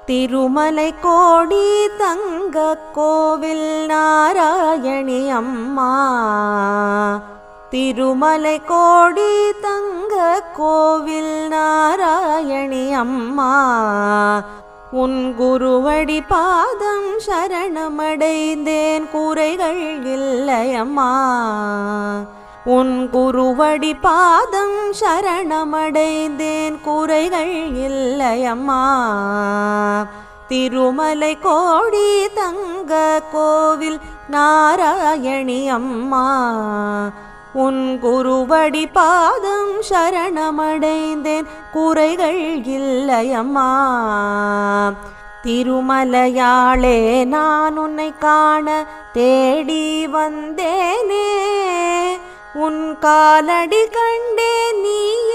திருமலை கோடி தங்க கோவில் நாராயணி அம்மா. திருமலை கோடி தங்க கோவில் நாராயணி அம்மா. உன் குருவடி பாதம் சரணமடைந்தேன் குறைகள் இல்லையம்மா. உன் குருவடி பாதம் சரணமடைந்தேன் குறைகள் இல்லையம்மா. திருமலை கோடி தங்க கோவில் நாராயணி அம்மா. உன் குருவடி பாதம் சரணமடைந்தேன் குறைகள் இல்லையம்மா. திருமலையாளே நான் உன்னை காண தேடி வந்தேனே. உன் காலடி கண்டே நீ